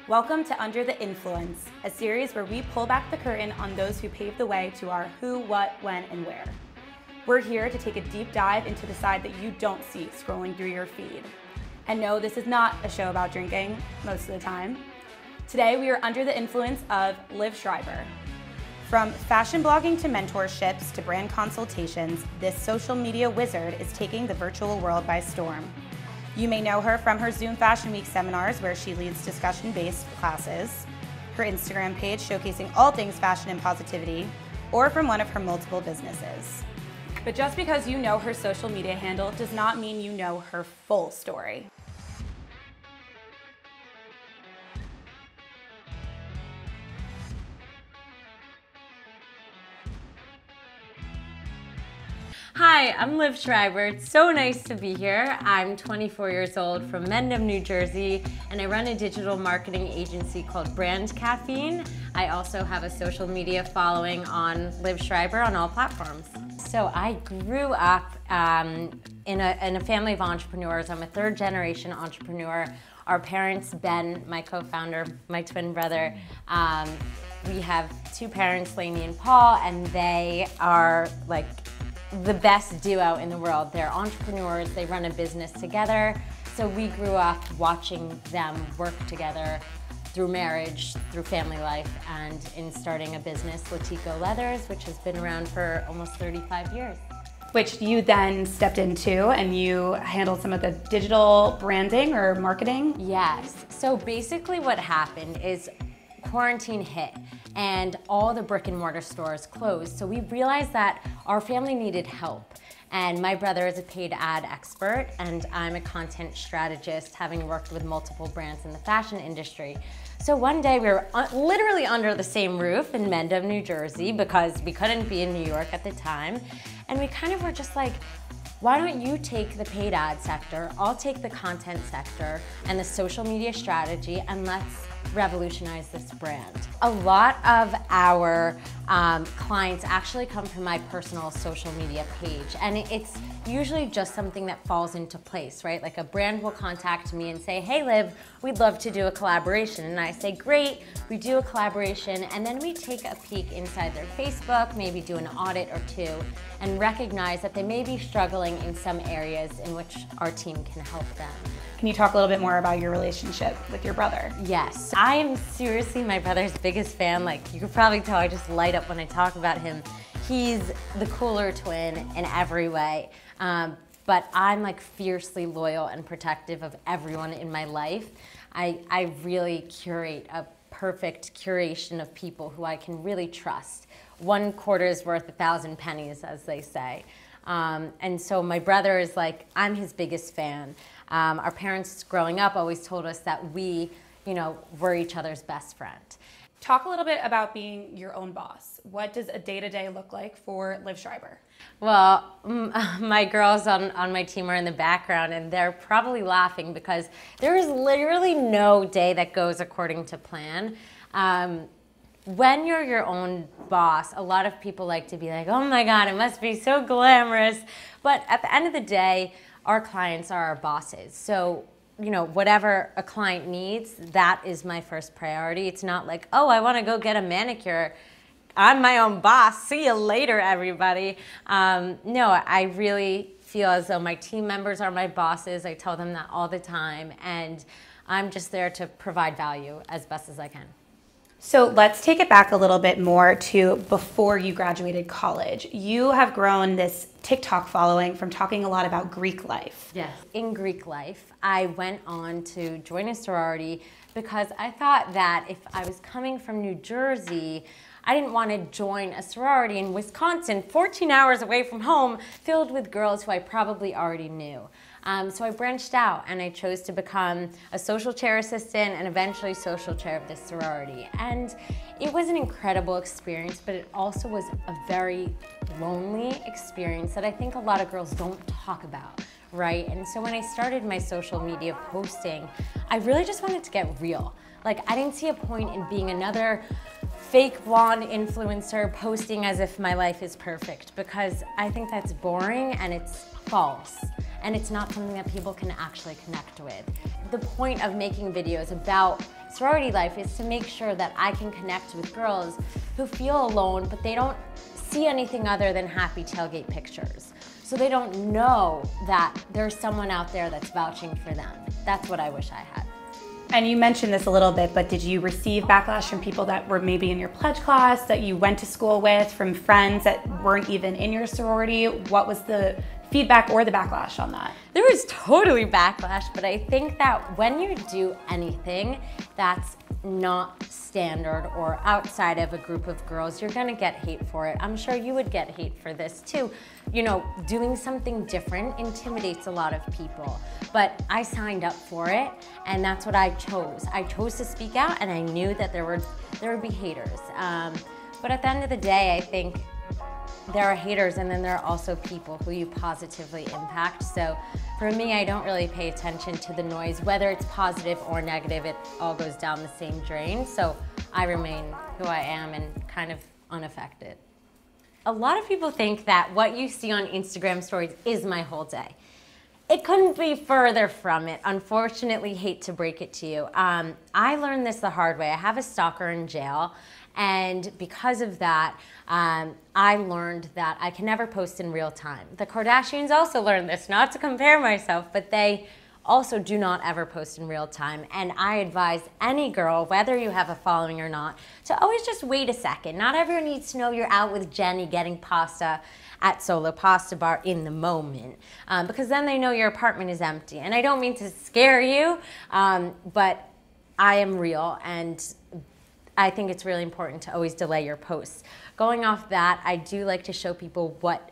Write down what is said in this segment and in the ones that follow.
Welcome to Under the Influence, a series where we pull back the curtain on those who paved the way to our who, what, when, and where. We're here to take a deep dive into the side that you don't see scrolling through your feed. And no, this is not a show about drinking, most of the time. Today we are under the influence of Liv Schreiber. From fashion blogging to mentorships to brand consultations, this social media wizard is taking the virtual world by storm. You may know her from her Zoom Fashion Week seminars where she leads discussion-based classes, her Instagram page showcasing all things fashion and positivity, or from one of her multiple businesses. But just because you know her social media handle does not mean you know her full story. Hi, I'm Liv Schreiber. It's so nice to be here. I'm 24 years old from Mendham, New Jersey, and I run a digital marketing agency called Caffeine. I also have a social media following on Liv Schreiber on all platforms. So I grew up in a family of entrepreneurs. I'm a third generation entrepreneur. Our parents, Ben, my co-founder, my twin brother, we have two parents, Lainey and Paul, and they are like the best duo in the world. They're entrepreneurs, they run a business together. So we grew up watching them work together through marriage, through family life, and in starting a business, Latico Leathers, which has been around for almost 35 years. Which you then stepped into and you handled some of the digital branding or marketing? Yes, so basically what happened is quarantine hit and all the brick and mortar stores closed. So we realized that our family needed help. And my brother is a paid ad expert and I'm a content strategist, having worked with multiple brands in the fashion industry. So one day we were literally under the same roof in Mendham, New Jersey, because we couldn't be in New York at the time. And we kind of were just like, why don't you take the paid ad sector, I'll take the content sector and the social media strategy, and let's revolutionize this brand. A lot of our clients actually come from my personal social media page, and it's usually just something that falls into place, right? Like a brand will contact me and say, hey Liv, we'd love to do a collaboration. And I say, great, we do a collaboration, and then we take a peek inside their Facebook, maybe do an audit or two, and recognize that they may be struggling in some areas in which our team can help them. Can you talk a little bit more about your relationship with your brother? Yes, I am seriously my brother's biggest fan. Like, you could probably tell I just light up when I talk about him. He's the cooler twin in every way. But I'm like fiercely loyal and protective of everyone in my life. I really curate a perfect curation of people who I can really trust. 1 quarter is worth 1,000 pennies, as they say. And so my brother is like, I'm his biggest fan. Our parents growing up always told us that we, were each other's best friend. Talk a little bit about being your own boss. What does a day-to-day look like for Liv Schreiber? Well, my girls on my team are in the background and they're probably laughing because there is literally no day that goes according to plan. When you're your own boss, a lot of people like to be like, oh my God, it must be so glamorous. But at the end of the day, our clients are our bosses. So, whatever a client needs, that is my first priority. It's not like, oh, I want to go get a manicure. I'm my own boss. See you later, everybody. No, I really feel as though my team members are my bosses. I tell them that all the time. And I'm just there to provide value as best as I can. So let's take it back a little bit more to before you graduated college. You have grown this TikTok following from talking a lot about Greek life. Yes. In Greek life, I went on to join a sorority because I thought that if I was coming from New Jersey, I didn't want to join a sorority in Wisconsin, 14 hours away from home, filled with girls who I probably already knew. So I branched out and I chose to become a social chair assistant and eventually social chair of this sorority. And it was an incredible experience, but it also was a very lonely experience that I think a lot of girls don't talk about, right? And so when I started my social media posting, I really just wanted to get real. Like, I didn't see a point in being another fake blonde influencer posting as if my life is perfect, because I think that's boring and it's false. And it's not something that people can actually connect with. The point of making videos about sorority life is to make sure that I can connect with girls who feel alone, but they don't see anything other than happy tailgate pictures. So they don't know that there's someone out there that's vouching for them. That's what I wish I had. And you mentioned this a little bit, but did you receive backlash from people that were maybe in your pledge class, that you went to school with, from friends that weren't even in your sorority? What was the feedback or the backlash on that? There was totally backlash, but I think that when you do anything that's not standard or outside of a group of girls, you're gonna get hate for it. I'm sure you would get hate for this too. You know, doing something different intimidates a lot of people, but I signed up for it, and that's what I chose. I chose to speak out, and I knew that there would be haters. But at the end of the day, I think there are haters, and then there are also people who you positively impact. So for me, I don't really pay attention to the noise, whether it's positive or negative, it all goes down the same drain. So I remain who I am and kind of unaffected. A lot of people think that what you see on Instagram stories is my whole day. It couldn't be further from it. Unfortunately, hate to break it to you. I learned this the hard way. I have a stalker in jail, and because of that, I learned that I can never post in real time. The Kardashians also learned this, not to compare myself, but they also do not ever post in real time. And I advise any girl, whether you have a following or not, to always just wait a second. Not everyone needs to know you're out with Jenny getting pasta at Solo Pasta Bar in the moment, because then they know your apartment is empty. And I don't mean to scare you, but I am real, and I think it's really important to always delay your posts. Going off that, I do like to show people what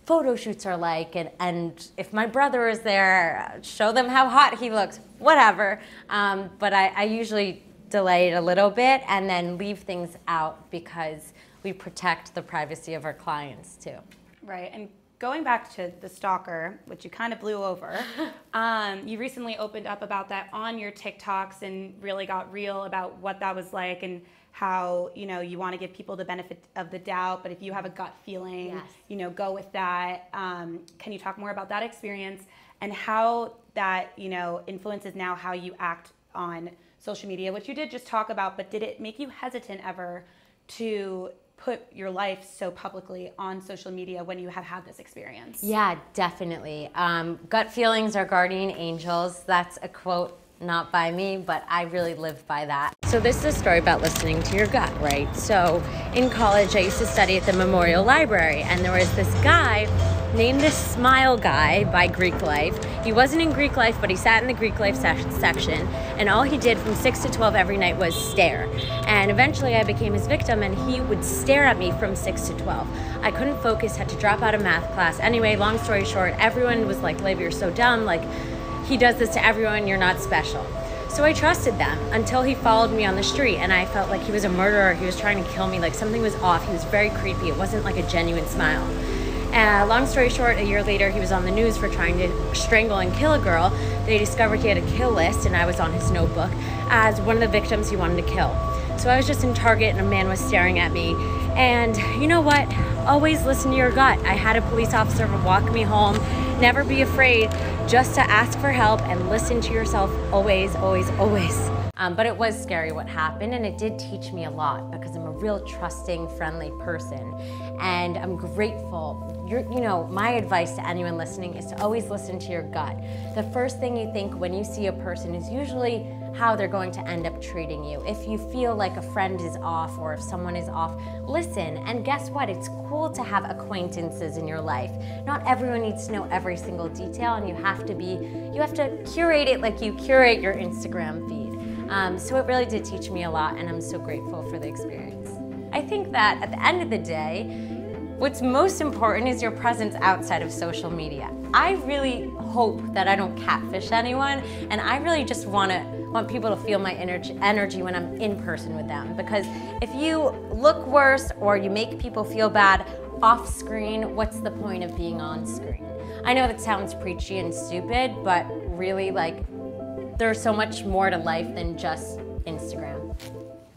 photo shoots are like, and if my brother is there, show them how hot he looks, whatever. But I usually delay it a little bit and then leave things out because we protect the privacy of our clients too. Right, and going back to the stalker, which you kind of blew over, you recently opened up about that on your TikToks and really got real about what that was like, and how, you know, you want to give people the benefit of the doubt, but if you have a gut feeling, yes, you know, go with that. Can you talk more about that experience and how that, you know, influences now how you act on social media, which you did just talk about, but did it make you hesitant ever to put your life so publicly on social media when you have had this experience? Yeah, definitely. Gut feelings are guardian angels. That's a quote not by me, but I really live by that. So this is a story about listening to your gut, right? So in college, I used to study at the Memorial Library, and there was this guy named the Smile Guy by Greek Life. He wasn't in Greek Life, but he sat in the Greek Life section, and all he did from 6 to 12 every night was stare. And eventually I became his victim, and he would stare at me from 6 to 12. I couldn't focus, had to drop out of math class. Anyway, long story short, everyone was like, Liv, you're so dumb, like, he does this to everyone, you're not special. So I trusted them until he followed me on the street, and I felt like he was a murderer. He was trying to kill me, like something was off. He was very creepy. It wasn't like a genuine smile. Long story short, a year later, he was on the news for trying to strangle and kill a girl. They discovered he had a kill list, and I was on his notebook as one of the victims he wanted to kill. So I was just in Target, and a man was staring at me. And you know what? Always listen to your gut. I had a police officer walk me home. Never be afraid just to ask for help and listen to yourself always, always, always. But it was scary what happened, and it did teach me a lot because I'm a real trusting, friendly person, and I'm grateful. You know, my advice to anyone listening is to always listen to your gut. The first thing you think when you see a person is usually how they're going to end up treating you. If you feel like a friend is off or if someone is off, listen. And guess what? It's cool to have acquaintances in your life. Not everyone needs to know every single detail, and you have to curate it like you curate your Instagram feed. So it really did teach me a lot, and I'm so grateful for the experience. I think that at the end of the day, what's most important is your presence outside of social media. I really hope that I don't catfish anyone, and I really just want people to feel my energy when I'm in person with them. Because if you look worse or you make people feel bad off screen, what's the point of being on screen? I know that sounds preachy and stupid, but really, like, there's so much more to life than just Instagram.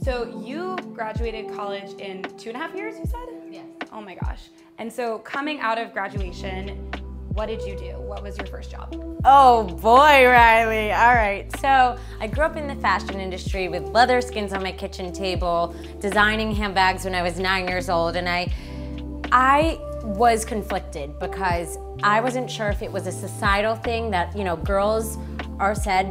So you graduated college in 2.5 years, you said? Yes. Oh my gosh. And so coming out of graduation, what did you do? What was your first job? Oh boy, Riley. All right. So I grew up in the fashion industry with leather skins on my kitchen table, designing handbags when I was 9 years old, and I was conflicted because I wasn't sure if it was a societal thing that, you know, girls are said,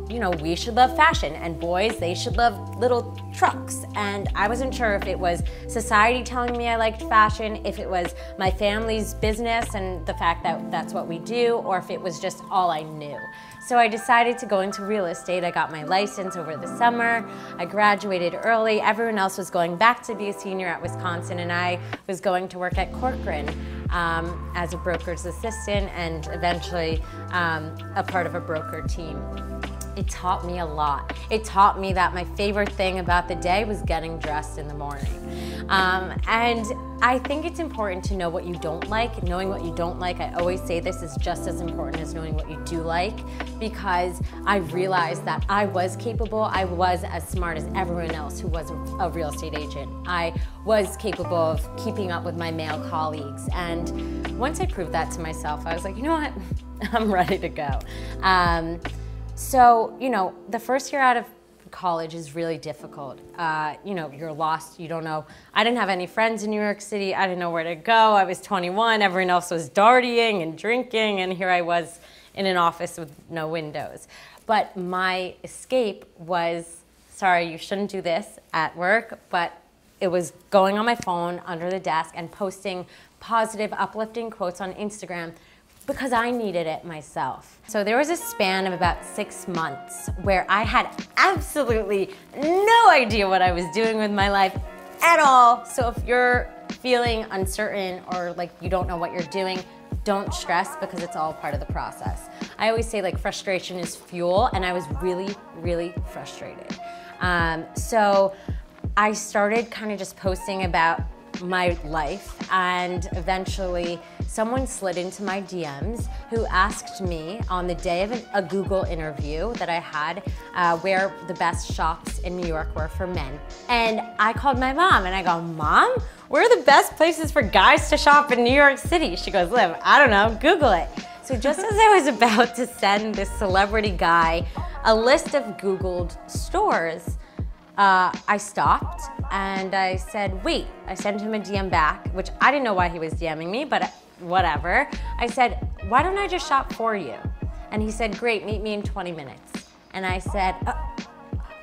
you know, we should love fashion, and boys, they should love little trucks. And I wasn't sure if it was society telling me I liked fashion, if it was my family's business and the fact that that's what we do, or if it was just all I knew. So I decided to go into real estate. I got my license over the summer. I graduated early. Everyone else was going back to be a senior at Wisconsin, and I was going to work at Corcoran as a broker's assistant and eventually a part of a broker team. It taught me a lot. It taught me that my favorite thing about the day was getting dressed in the morning. And I think it's important to know what you don't like. Knowing what you don't like, I always say this, is just as important as knowing what you do like, because I realized that I was capable. I was as smart as everyone else who was a real estate agent. I was capable of keeping up with my male colleagues. And once I proved that to myself, I was like, you know what? I'm ready to go. So, you know, the first year out of college is really difficult. You know, you're lost, you don't know. I didn't have any friends in New York City. I didn't know where to go. I was 21, everyone else was dartying and drinking, and here I was in an office with no windows. But my escape was, sorry, you shouldn't do this at work, but it was going on my phone under the desk and posting positive, uplifting quotes on Instagram, because I needed it myself. So there was a span of about 6 months where I had absolutely no idea what I was doing with my life at all. So if you're feeling uncertain or like you don't know what you're doing, don't stress, because it's all part of the process. I always say, like, frustration is fuel, and I was really, really frustrated. So I started kind of just posting about my life, and eventually someone slid into my DMs who asked me on the day of a Google interview that I had where the best shops in New York were for men. And I called my mom and I go, Mom, where are the best places for guys to shop in New York City? She goes, Liv, I don't know, Google it. So just as I was about to send this celebrity guy a list of Googled stores, I stopped and I said, wait. I sent him a DM back, which I didn't know why he was DMing me, but whatever. I said, why don't I just shop for you? And he said, great, meet me in 20 minutes. And I said,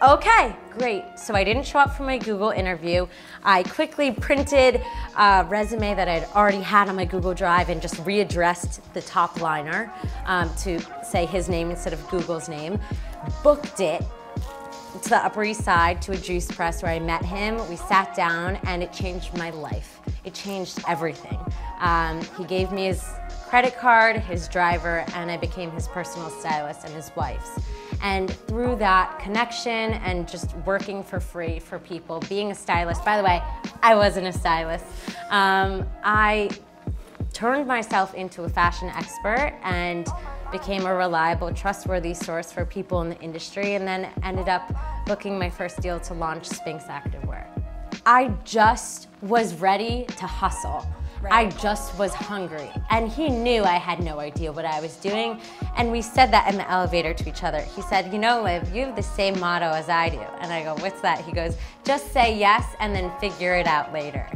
okay, great. So I didn't show up for my Google interview. I quickly printed a resume that I'd already had on my Google Drive and just readdressed the top liner to say his name instead of Google's name. Booked it to the Upper East Side to a juice press where I met him. We sat down and it changed my life. It changed everything. He gave me his credit card, his driver, and I became his personal stylist and his wife's. And through that connection and just working for free for people, being a stylist, by the way, I wasn't a stylist, I turned myself into a fashion expert and became a reliable, trustworthy source for people in the industry, and then ended up booking my first deal to launch Spanx Activewear. I just was ready to hustle. Right. I just was hungry. And he knew I had no idea what I was doing. And we said that in the elevator to each other. He said, you know, Liv, you have the same motto as I do. And I go, what's that? He goes, just say yes and then figure it out later.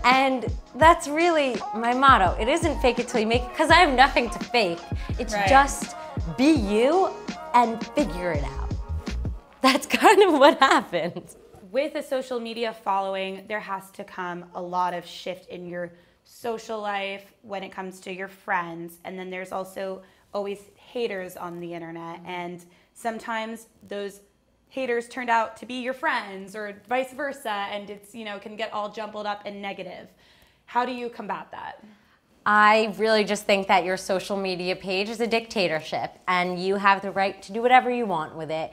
And that's really my motto. It isn't fake it till you make it, because I have nothing to fake. It's right. Just be you and figure it out. That's kind of what happened. With a social media following, there has to come a lot of shift in your social life when it comes to your friends. And then there's also always haters on the internet. And sometimes those haters turned out to be your friends or vice versa. And it's, you know, can get all jumbled up and negative. How do you combat that? I really just think that your social media page is a dictatorship and you have the right to do whatever you want with it.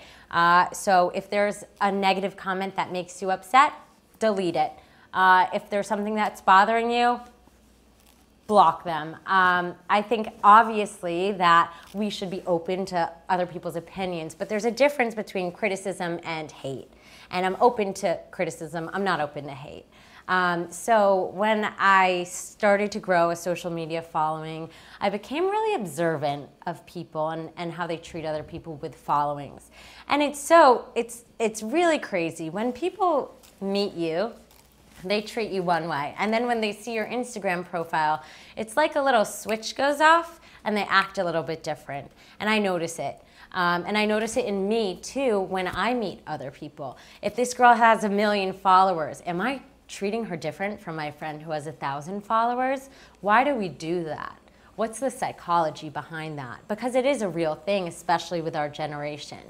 So if there's a negative comment that makes you upset, delete it. If there's something that's bothering you, block them. I think obviously that we should be open to other people's opinions, but there's a difference between criticism and hate. And I'm open to criticism, I'm not open to hate. So when I started to grow a social media following, I became really observant of people and how they treat other people with followings. And it's really crazy. When people meet you, they treat you one way. And then when they see your Instagram profile, it's like a little switch goes off and they act a little bit different. And I notice it. And I notice it in me too when I meet other people. If this girl has 1 million followers, am I treating her different from my friend who has 1,000 followers? Why do we do that? What's the psychology behind that? Because it is a real thing, especially with our generation.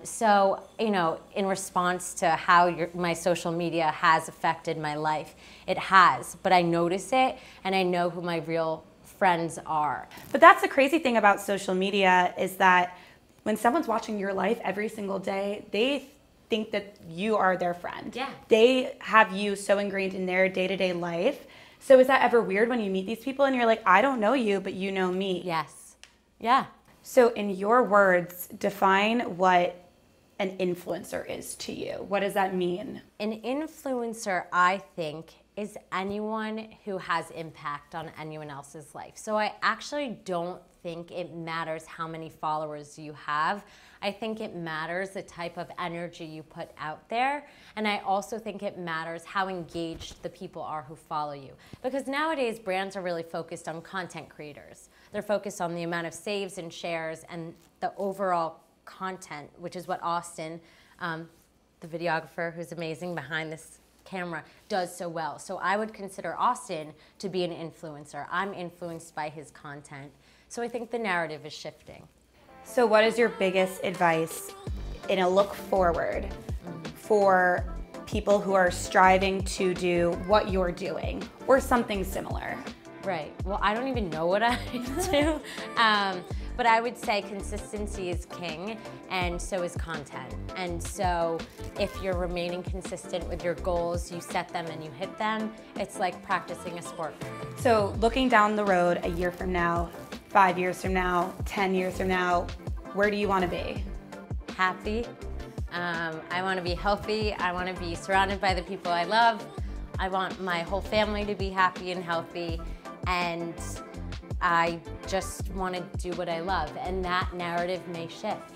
So, you know, in response to how my social media has affected my life, it has, but I notice it and I know who my real friends are. But that's the crazy thing about social media is that when someone's watching your life every single day, they think that you are their friend. Yeah. They have you so ingrained in their day-to-day life. So is that ever weird when you meet these people and you're like, I don't know you, but you know me? Yes. Yeah. So in your words, define what an influencer is to you. What does that mean? An influencer, I think, is anyone who has impact on anyone else's life. So I actually don't think it matters how many followers you have. I think it matters the type of energy you put out there. And I also think it matters how engaged the people are who follow you. Because nowadays, brands are really focused on content creators. They're focused on the amount of saves and shares and the overall content, which is what Austin, the videographer who's amazing behind this camera, does so well. So I would consider Austin to be an influencer. I'm influenced by his content. So I think the narrative is shifting. So what is your biggest advice in a look forward for people who are striving to do what you're doing or something similar? Right. Well, I don't even know what I do. But I would say consistency is king, and so is content. And so if you're remaining consistent with your goals, you set them and you hit them, it's like practicing a sport. So looking down the road a year from now, 5 years from now, 10 years from now, where do you want to be? Happy. I want to be healthy. I want to be surrounded by the people I love. I want my whole family to be happy and healthy. And I just want to do what I love, and that narrative may shift.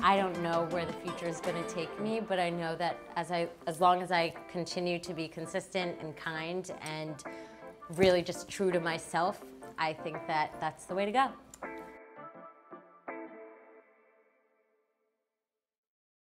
I don't know where the future is going to take me, but I know that as long as I continue to be consistent and kind and really just true to myself, I think that that's the way to go.